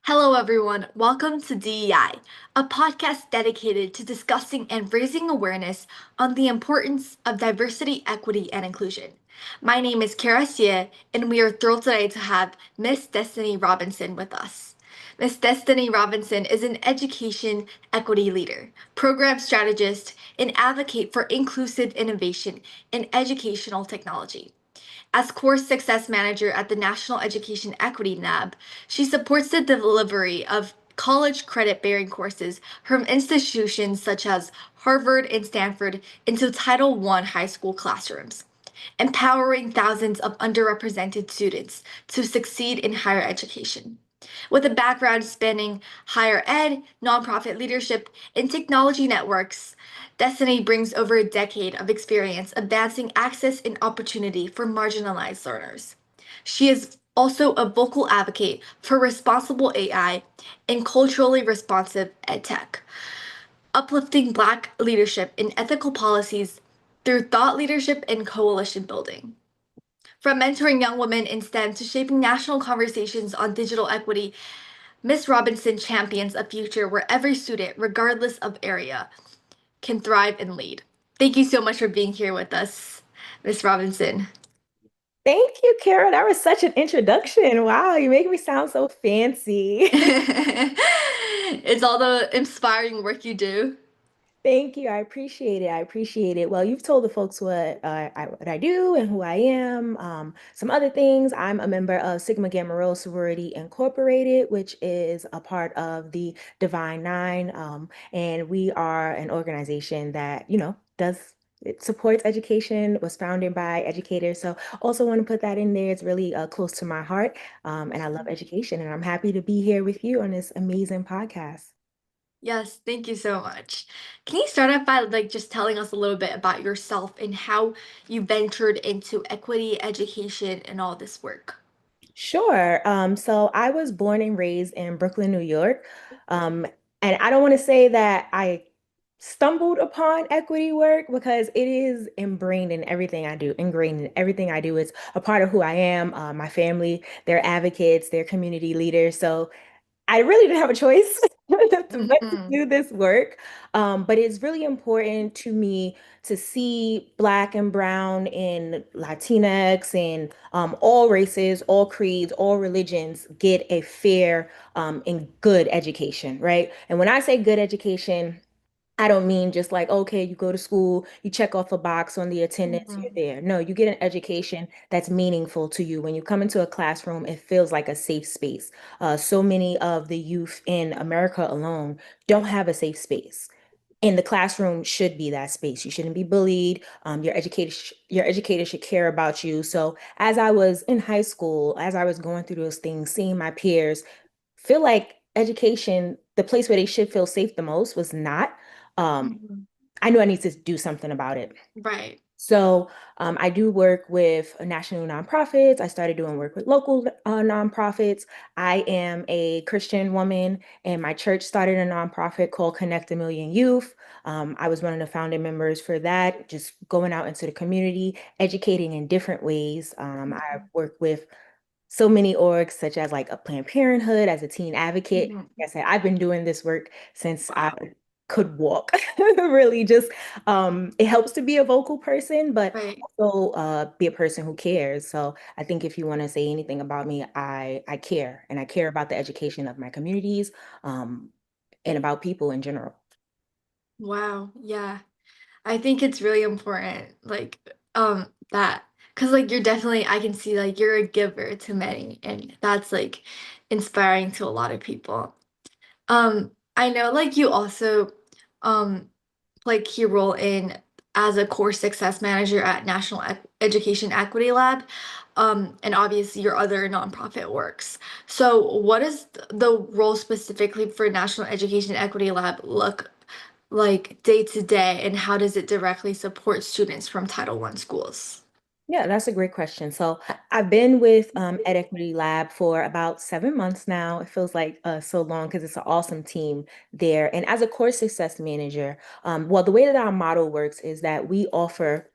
Hello, everyone. Welcome to DEI, a podcast dedicated to discussing and raising awareness on the importance of diversity, equity, and inclusion. My name is Kara Xie, and we are thrilled today to have Miss Destiny Robinson with us. Miss Destiny Robinson is an education equity leader, program strategist, and advocate for inclusive innovation in educational technology. As course success manager at the National Education Equity Lab, she supports the delivery of college credit bearing courses from institutions such as Harvard and Stanford into Title I high school classrooms, empowering thousands of underrepresented students to succeed in higher education. With a background spanning higher ed, nonprofit leadership, and technology networks, Destiny brings over a decade of experience advancing access and opportunity for marginalized learners. She is also a vocal advocate for responsible AI and culturally responsive edtech, uplifting Black leadership in ethical policies through thought leadership and coalition building. From mentoring young women in STEM to shaping national conversations on digital equity, Miss Robinson champions a future where every student, regardless of area, can thrive and lead. Thank you so much for being here with us, Miss Robinson. Thank you, Kara. That was such an introduction. Wow, you make me sound so fancy. It's all the inspiring work you do. Thank you. I appreciate it. I appreciate it. Well, you've told the folks what I do and who I am. Some other things. I'm a member of Sigma Gamma Rho Sorority Incorporated, which is a part of the Divine Nine. And we are an organization that, does it supports education, was founded by educators. So also want to put that in there. It's really close to my heart. And I love education. And I'm happy to be here with you on this amazing podcast. Yes, thank you so much. Can you start off by just telling us a little bit about yourself and how you ventured into equity education and all this work? Sure. So I was born and raised in Brooklyn, New York. Um, and I don't want to say that I stumbled upon equity work because it is ingrained in everything I do. Ingrained in everything I do. It's a part of who I am. My family, they're advocates, they're community leaders. So I really didn't have a choice but to Mhm. do this work. But it's really important to me to see Black and Brown and Latinx and all races, all creeds, all religions get a fair and good education, right? And when I say good education, I don't mean just like, okay, you go to school, you check off a box on the attendance, you're Mhm. there. No, you get an education that's meaningful to you. When you come into a classroom, it feels like a safe space. So many of the youth in America alone don't have a safe space. And the classroom should be that space. You shouldn't be bullied. Your educator should care about you. So as I was in high school, as I was going through those things, seeing my peers feel like education, the place where they should feel safe the most was not. Um, Mhm. I knew I need to do something about it. Right. So I do work with national nonprofits. I started doing work with local nonprofits. I am a Christian woman, and my church started a nonprofit called Connect a Million Youth. I was one of the founding members for that, just going out into the community, educating in different ways. I Mhm. work with so many orgs, such as like a Planned Parenthood as a teen advocate. Mhm. Like I said, I've been doing this work since I Wow. could walk. Really, just it helps to be a vocal person, but Right. also be a person who cares. So I think if you want to say anything about me, I care, and I care about the education of my communities, um, and about people in general. Wow. Yeah. I think it's really important, that, because you're definitely, I can see you're a giver to many, and that's inspiring to a lot of people. I know you also um play key role in as a course success manager at National Education Equity Lab, and obviously your other nonprofit works. So, what is the role specifically for National Education Equity Lab look like day to day, and how does it directly support students from Title I schools? Yeah, that's a great question. So I've been with Ed Equity Lab for about 7 months now. It feels like so long because it's an awesome team there. And as a course success manager, well, the way that our model works is that we offer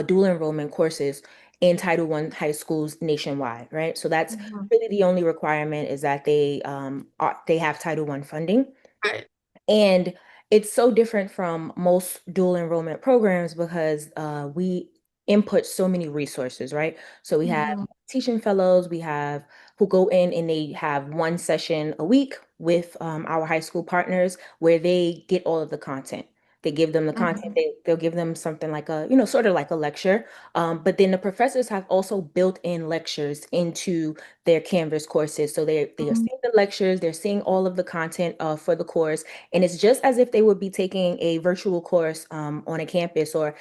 dual enrollment courses in Title I high schools nationwide, right? So that's Mhm. really the only requirement is that they have Title I funding. Right. And it's so different from most dual enrollment programs because we input so many resources, right? So we have Mhm. teaching fellows, we have who go in and they have one session a week with our high school partners where they get all of the content. They give them the content, Mhm. they'll give them something like a, sort of like a lecture. But then the professors have also built in lectures into their Canvas courses. So they are Mhm. seeing the lectures, they're seeing all of the content for the course, and it's just as if they would be taking a virtual course on a campus or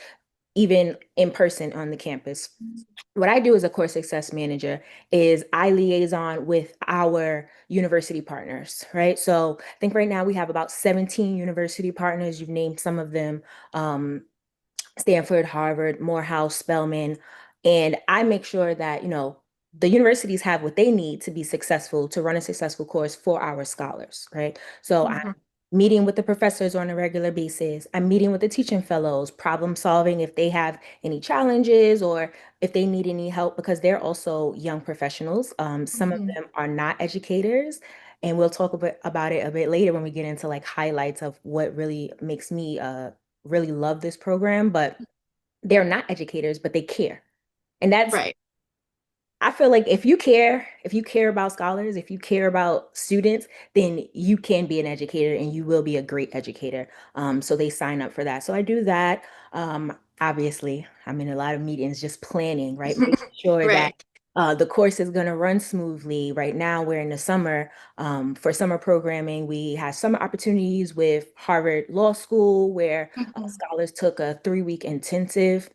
even in person on the campus. What I do as a course success manager is I liaison with our university partners, right? So I think right now we have about 17 university partners. You've named some of them. Um, Stanford, Harvard, Morehouse, Spelman. And I make sure that, the universities have what they need to be successful, to run a successful course for our scholars, right? So I'm Mhm. meeting with the professors on a regular basis. I'm meeting with the teaching fellows, problem solving if they have any challenges or if they need any help, because they're also young professionals. Some of Mhm. them are not educators. And we'll talk about it a bit later when we get into like highlights of what really makes me really love this program, but they're not educators, but they care. And that's, Right. I feel like if you care about scholars, if you care about students, then you can be an educator and you will be a great educator. So they sign up for that. So I do that. Obviously, I'm in a lot of meetings just planning, right? Making sure that Right. the course is going to run smoothly. Right now, we're in the summer. For summer programming, we have summer opportunities with Harvard Law School, where Mhm. scholars took a 3-week intensive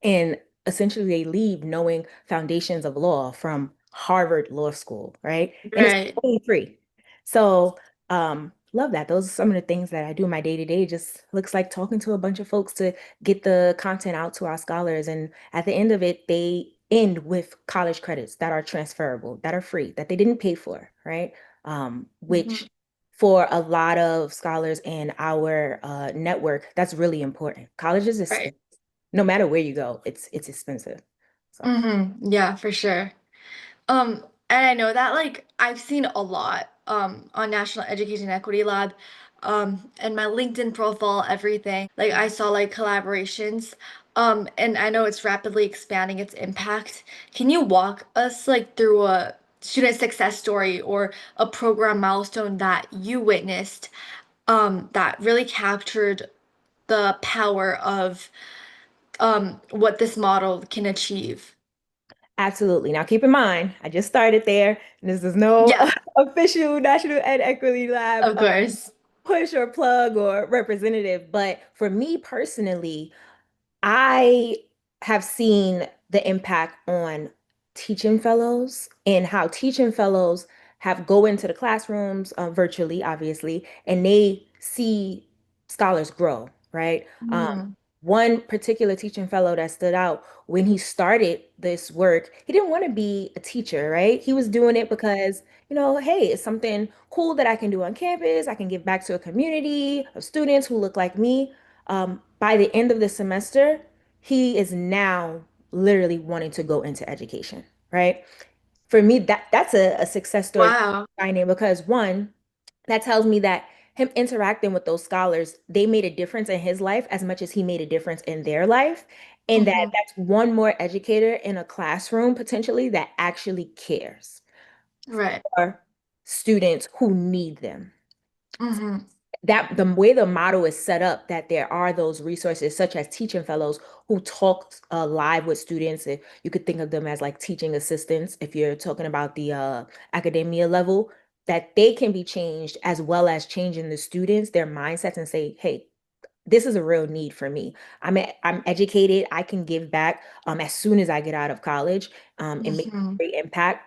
and essentially they leave knowing foundations of law from Harvard Law School, right? And it's Right. totally free. So, love that. Those are some of the things that I do in my day to day. Just looks like talking to a bunch of folks to get the content out to our scholars. And at the end of it, they end with college credits that are transferable, that are free, that they didn't pay for, right? Which Mhm. for a lot of scholars in our network, that's really important. College is Right. expensive no matter where you go, it's expensive. So Yeah, for sure. And I know that like I've seen a lot on National Education Equity Lab, and my LinkedIn profile, everything. Like I saw like collaborations, and I know it's rapidly expanding its impact. Can you walk us like through a student success story or a program milestone that you witnessed, that really captured the power of what this model can achieve? absolutely. Now keep in mind, I just started there. And this is no Yeah, official National Ed Equity Lab of course. push or plug or representative. But for me personally, I have seen the impact on teaching fellows and how teaching fellows have go into the classrooms virtually, obviously, and they see scholars grow, right? Mhm. One particular teaching fellow that stood out when he started this work, he didn't want to be a teacher, right? He was doing it because, hey, it's something cool that I can do on campus. I can give back to a community of students who look like me. By the end of the semester, he is now literally wanting to go into education, right? For me, that's a success story Wow. finding because one, that tells me that him interacting with those scholars, they made a difference in his life as much as he made a difference in their life. And that Mhm. that's one more educator in a classroom potentially that actually cares Right. for students who need them. Mhm. That the way the model is set up, that there are those resources such as teaching fellows who talk live with students. If you could think of them as like teaching assistants, if you're talking about the academia level, that they can be changed as well as changing the students, their mindsets, and say, hey, this is a real need for me. I'm educated. I can give back as soon as I get out of college and make a Mhm. great impact.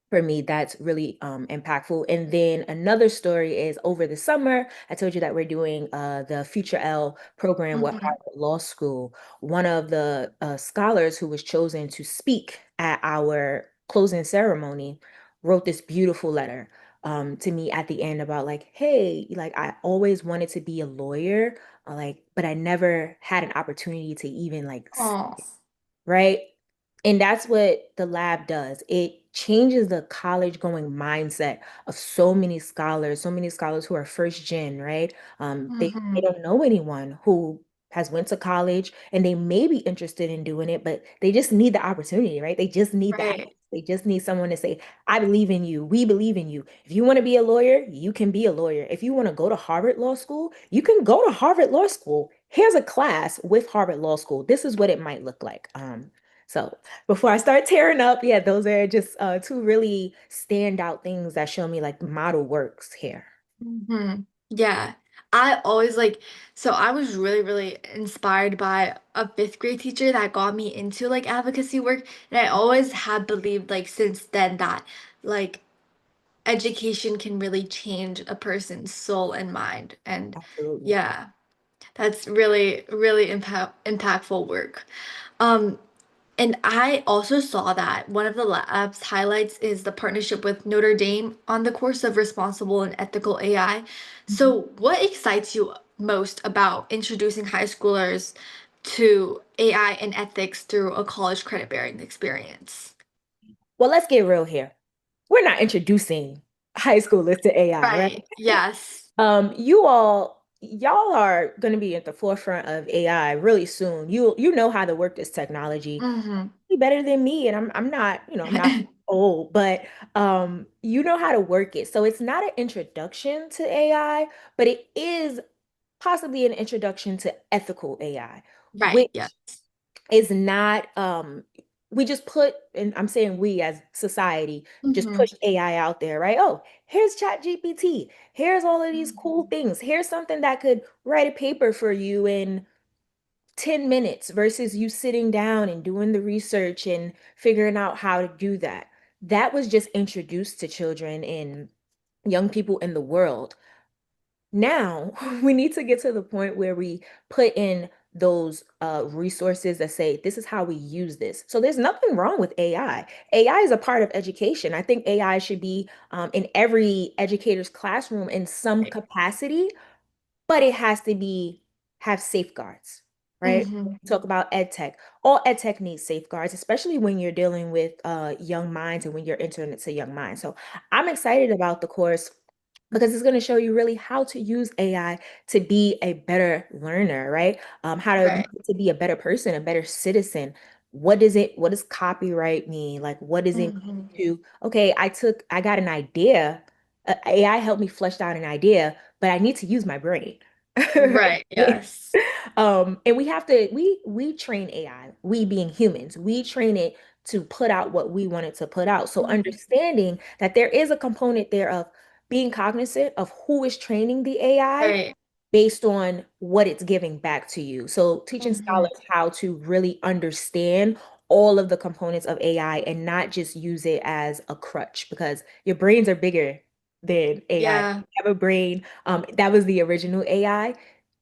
For me, that's really impactful. And then another story is over the summer, I told you that we're doing the Future L program with Mhm. Harvard Law School. One of the scholars who was chosen to speak at our closing ceremony wrote this beautiful letter to me at the end about like, hey, like I always wanted to be a lawyer, like, but I never had an opportunity to even like, Oh. right? And that's what the lab does. It changes the college going mindset of so many scholars who are first gen, right? They Hmm. don't know anyone who has went to college and they may be interested in doing it, but they just need the opportunity, right? They just need that. Right. They just need someone to say, I believe in you. We believe in you. If you want to be a lawyer, you can be a lawyer. If you want to go to Harvard Law School, you can go to Harvard Law School. Here's a class with Harvard Law School. This is what it might look like. So before I start tearing up, yeah, those are just two really standout things that show me like the model works here. Hmm. Yeah. I always so I was really, really inspired by a fifth grade teacher that got me into like advocacy work. And I always have believed since then that like education can really change a person's soul and mind. And Absolutely. yeah, that's really, really impactful work. Um, And I also saw that one of the lab's highlights is the partnership with Notre Dame on the course of responsible and ethical AI. Mhm. So, what excites you most about introducing high schoolers to AI and ethics through a college credit bearing experience? Well, let's get real here. We're not introducing high schoolers to AI, right? Right. Yes. Y'all are going to be at the forefront of AI really soon. You know how to work this technology Hmm. better than me, and I'm not, I'm not old, but you know how to work it. So it's not an introduction to AI, but it is possibly an introduction to ethical AI, Right. which Yeah. is not we just put, and I'm saying we as society just Hmm. push AI out there, right? Oh, here's Chat GPT. Here's all of these cool things. Here's something that could write a paper for you in 10 minutes versus you sitting down and doing the research and figuring out how to do that. That was just introduced to children and young people in the world. Now we need to get to the point where we put in those resources that say this is how we use this. So there's nothing wrong with AI. AI is a part of education. I think AI should be in every educator's classroom in some Right. capacity, but it has to be have safeguards, right? Hmm. Talk about ed tech. All ed tech needs safeguards, especially when you're dealing with young minds and when you're entering into young minds. So I'm excited about the course because it's going to show you really how to use AI to be a better learner, right? How Right. to be a better person, a better citizen. What does copyright mean? Like, what does it mean Hmm. to, okay, I got an idea. AI helped me flesh out an idea, but I need to use my brain. Right. Yes. And we train AI, we being humans, we train it to put out what we want it to put out. So Mhm. understanding that there is a component there of being cognizant of who is training the AI Right. based on what it's giving back to you. So teaching Hmm. scholars how to really understand all of the components of AI and not just use it as a crutch because your brains are bigger than AI. Yeah. You have a brain. That was the original AI.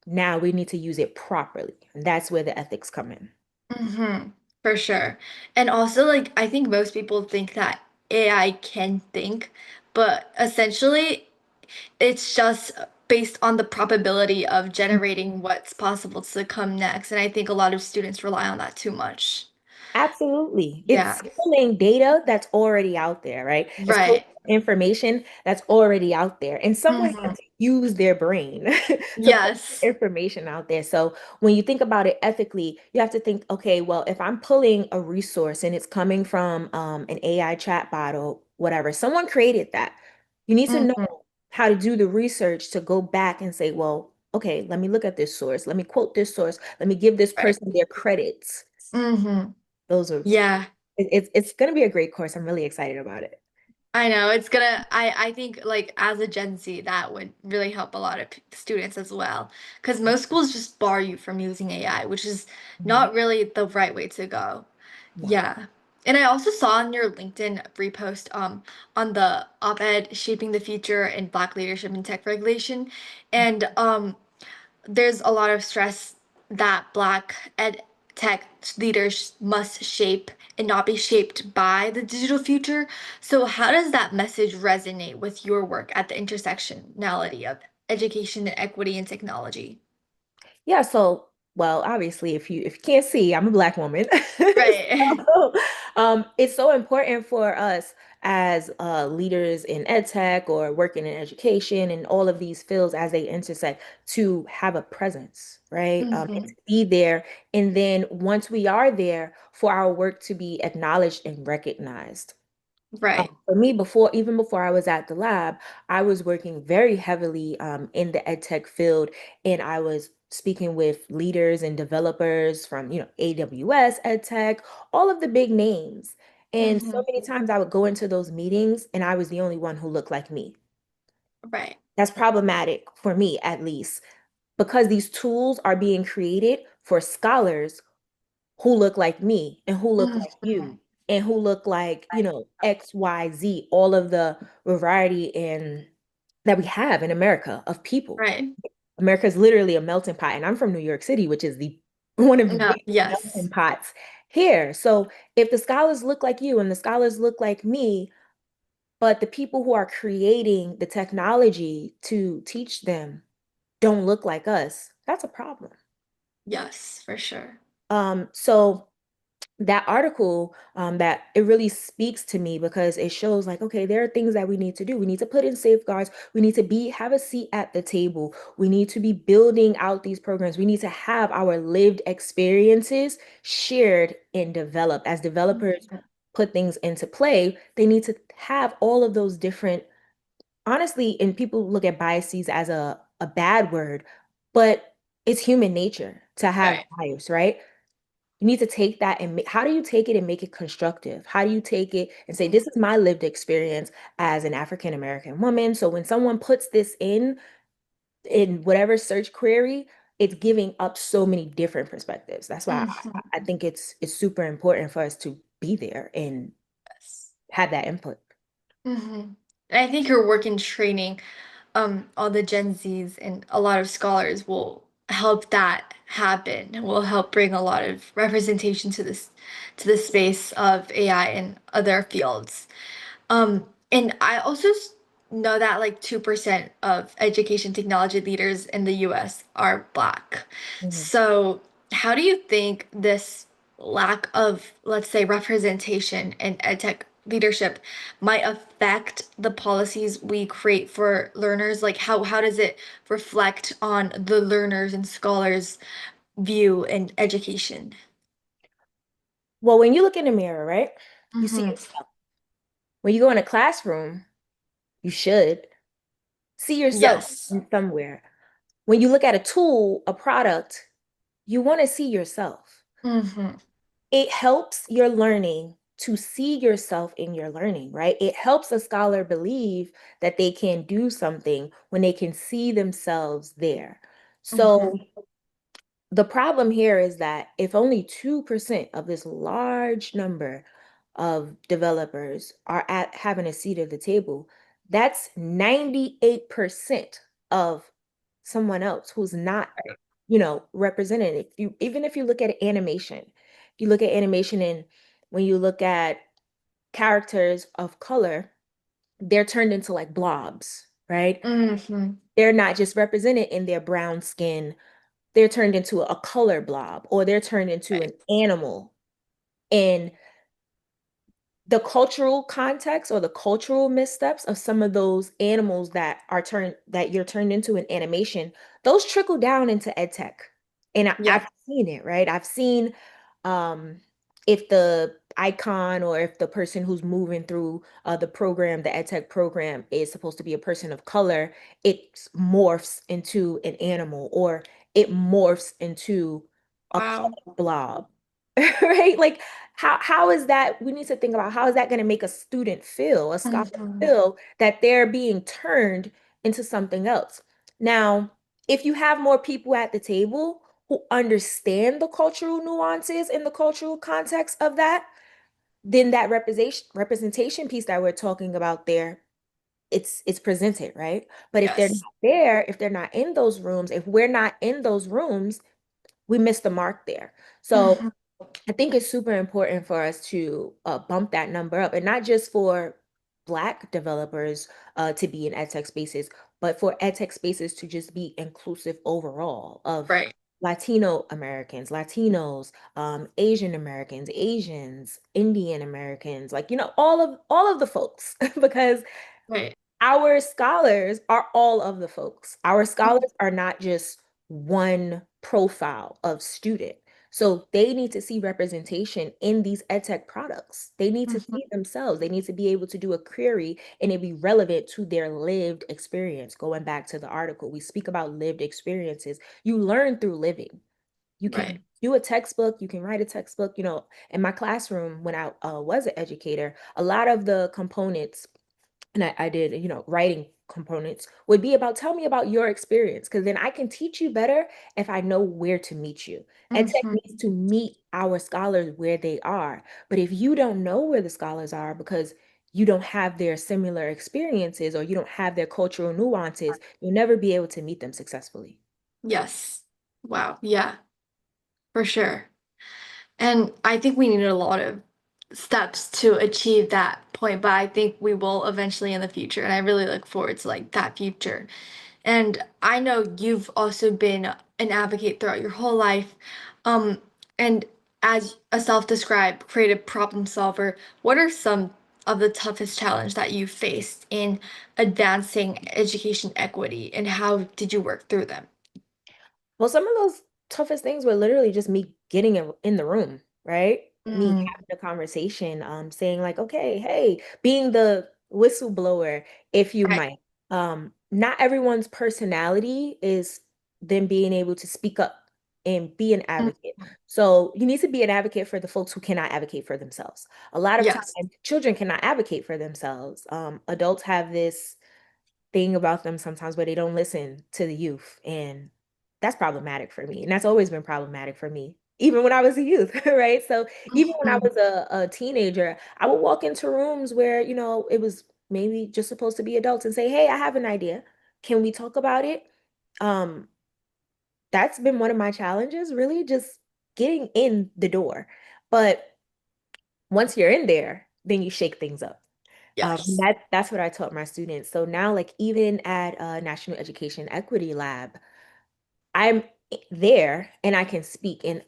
Now we need to use it properly. And that's where the ethics come in. Hmm. For sure. And also, I think most people think that AI can think, but essentially, it's just based on the probability of generating what's possible to come next. And I think a lot of students rely on that too much. Absolutely. Yeah. It's pulling data that's already out there, right? It's pulling Right. information that's already out there. And someone has Hmm. to use their brain to put Yes. information out there. So when you think about it ethically, you have to think, okay, well, if I'm pulling a resource and it's coming from an AI chatbot or whatever, someone created that. You need to know Hmm. how to do the research to go back and say, well, okay, let me look at this source. Let me quote this source. Let me give this Right. person their credits. Hmm. Those are Yeah. it's going to be a great course. I'm really excited about it. I know I think as a Gen Z that would really help a lot of students as well because most schools just bar you from using AI, which is Mhm. not really the right way to go. Yeah. Yeah. And I also saw on your LinkedIn repost on the op-ed Shaping the Future in Black Leadership and Tech Regulation. And there's a lot of stress that Black ed tech leaders must shape and not be shaped by the digital future. So, how does that message resonate with your work at the intersectionality of education and equity and technology? Yeah, so well, obviously, if you can't see, I'm a Black woman. Right. So, it's so important for us as leaders in ed tech or working in education and all of these fields as they intersect to have a presence, right? And to Hmm. be there. And then once we are there, for our work to be acknowledged and recognized. Right. For me, even before I was at the lab, I was working very heavily in the ed tech field, and I was speaking with leaders and developers from, AWS, ed tech, all of the big names. And so Hmm. many times I would go into those meetings, and I was the only one who looked like me. Right. That's problematic for me, at least, because these tools are being created for scholars who look like me and who look like Hmm. you and who look like, X, Y, Z, all of the variety and that we have in America of people. Right. America is literally a melting pot, and I'm from New York City, which is the one of the No, biggest melting yes. pots here. So if the scholars look like you and the scholars look like me, but the people who are creating the technology to teach them don't look like us, that's a problem. Yes, for sure. So that article, that it really speaks to me because it shows like, okay, there are things that we need to do. We need to put in safeguards. We need to have a seat at the table. We need to be building out these programs. We need to have our lived experiences shared and developed. As developers Mhm. put things into play, they need to have all of those different, honestly, and people look at biases as a bad word, but it's human nature to have Right. bias, right? You need to take that and how do you take it and make it constructive? How do you take it and say, this is my lived experience as an African American woman. So when someone puts this in whatever search query, it's giving up so many different perspectives. That's why I Mhm. think it's super important for us to be there and Yes. have that input. Hmm. I think your work in training all the Gen Zs and a lot of scholars will help that happen, will help bring a lot of representation to the space of AI and other fields. And I also know that like 2% of education technology leaders in the US are Black. Mhm. So, how do you think this lack of, let's say, representation in edtech leadership might affect the policies we create for learners? Like, how does it reflect on the learners and scholars' view in education? Well, when you look in the mirror, right, you see Hmm. yourself. When you go in a classroom, you should see yourself Yes. in somewhere. When you look at a tool, a product, you want to see yourself. Hmm. It helps your learning to see yourself in your learning, right? It helps a scholar believe that they can do something when they can see themselves there. So Hmm. the problem here is that if only 2% of this large number of developers are at having a seat at the table, that's 98% of someone else who's not, Right. represented. Even if you look at animation, if you look at animation and when you look at characters of color, they're turned into like blobs, right? Hmm. They're not just represented in their brown skin, they're turned into a color blob or they're turned into Right. an animal. And the cultural context or the cultural missteps of some of those animals that you're turned into in animation, those trickle down into ed tech. And Yeah. I've seen it, right? I've seen um if the icon or if the person who's moving through the program, the ed tech program, is supposed to be a person of color, it morphs into an animal or it morphs into a Wow. color blob. Right? Like how is that? We need to think about how is that going to make a student feel, a scholar Hmm. feel that they're being turned into something else. Now, if you have more people at the table who understand the cultural nuances and the cultural context of that, then that representation piece that we're talking about there, it's presented, right? But if they're not Yes. there, if they're not in those rooms, if we're not in those rooms, we miss the mark there. So Hmm. I think it's super important for us to bump that number up, and not just for Black developers to be in edtech spaces, but for edtech spaces to just be inclusive overall of Right. Latino Americans, Latinos, Asian Americans, Asians, Indian Americans, like, all of the folks, because Right. our scholars are all of the folks. Our scholars are not just one profile of student. So they need to see representation in these edtech products. They need to Mhm. see themselves. They need to be able to do a query and it be relevant to their lived experience. Going back to the article, we speak about lived experiences. You learn through living. You Right. can do a textbook, you can write a textbook. In my classroom when I was an educator, a lot of the components and I did, writing components would be about tell me about your experience because then I can teach you better if I know where to meet you. EdTech Mhm. needs to meet our scholars where they are. But if you don't know where the scholars are because you don't have their similar experiences or you don't have their cultural nuances, you'll never be able to meet them successfully. Yes. Wow. Yeah, for sure. And I think we need a lot of steps to achieve that point, but I think we will eventually in the future. And I really look forward to like that future. And I know you've also been an advocate throughout your whole life. Um, and as a self-described creative problem solver, what are some of the toughest challenge that you faced in advancing education equity and how did you work through them? Well, some of those toughest things were literally just me getting in the room, right? Me Mm, having a conversation, saying like, okay, hey, being the whistleblower, if you right. might. Not everyone's personality is them being able to speak up and be an Mm, advocate. So you need to be an advocate for the folks who cannot advocate for themselves. A lot of yes. times, children cannot advocate for themselves. Adults have this thing about them sometimes where they don't listen to the youth. And that's problematic for me. And that's always been problematic for me, even when I was a youth, right? So even when I Mhm. was a teenager, I would walk into rooms where, it was maybe just supposed to be adults and say, hey, I have an idea. Can we talk about it? Um, that's been one of my challenges, really just getting in the door. But once you're in there, then you shake things up. And Yes. that's what I taught my students. So now, like even at National Education Equity Lab, I'm there and I can speak. And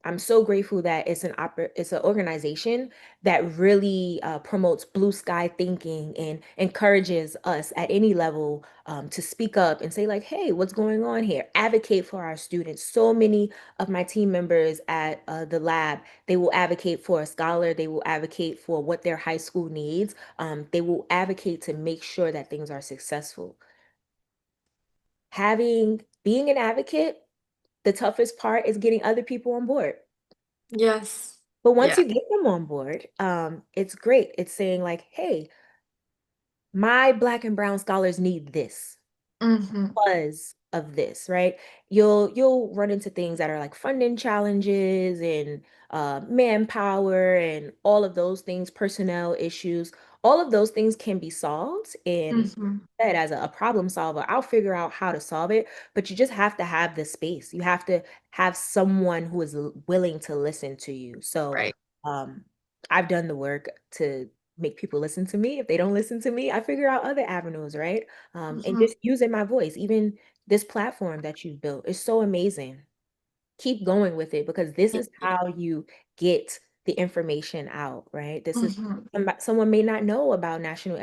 I'm so grateful that it's an organization that really promotes blue sky thinking and encourages us at any level to speak up and say like, hey, what's going on here? Advocate for our students. So many of my team members at the lab, they will advocate for a scholar. They will advocate for what their high school needs. They will advocate to make sure that things are successful. Being an advocate, the toughest part is getting other people on board. Yes. But once Yeah. you get them on board, it's great. It's saying like, hey, my Black and brown scholars need this Hmm. because of this, right? You'll run into things that are like funding challenges and manpower and all of those things, personnel issues. All of those things can be solved. And Hmm. that as a problem solver, I'll figure out how to solve it. But you just have to have the space. You have to have someone who is willing to listen to you. So Right. um, I've done the work to make people listen to me. If they don't listen to me, I figure out other avenues, right? And Hmm. just using my voice. Even this platform that you've built is so amazing. Keep going with it because this Thank is you. how you get the information out, right? This is Hmm. someone may not know about National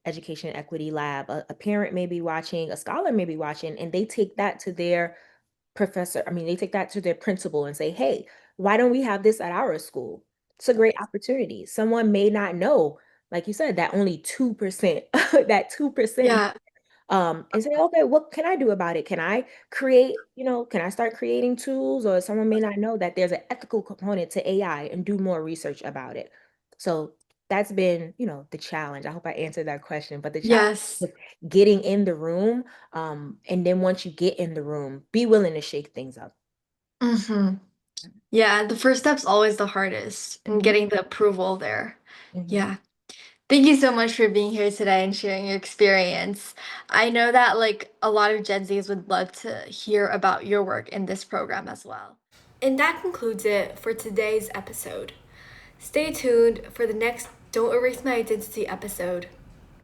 Education Equity Lab. A parent may be watching, a scholar may be watching, and they take that to their professor. I mean, they take that to their principal and say, hey, why don't we have this at our school? It's a great opportunity. Someone may not know, like you said, that only 2%, that 2% Yeah. and say, okay, what can I do about it? Can I create, can I start creating tools? Or someone may not know that there's an ethical component to AI and do more research about it. So that's been, the challenge. I hope I answered that question, but the challenge Yes. is getting in the room. And then once you get in the room, be willing to shake things up. Hmm. Yeah, the first step's always the hardest and Mhm, getting the approval there. mhm. Yeah. Thank you so much for being here today and sharing your experience. I know that like a lot of Gen Zs would love to hear about your work in this program as well. And that concludes it for today's episode. Stay tuned for the next Don't Erase My Identity episode.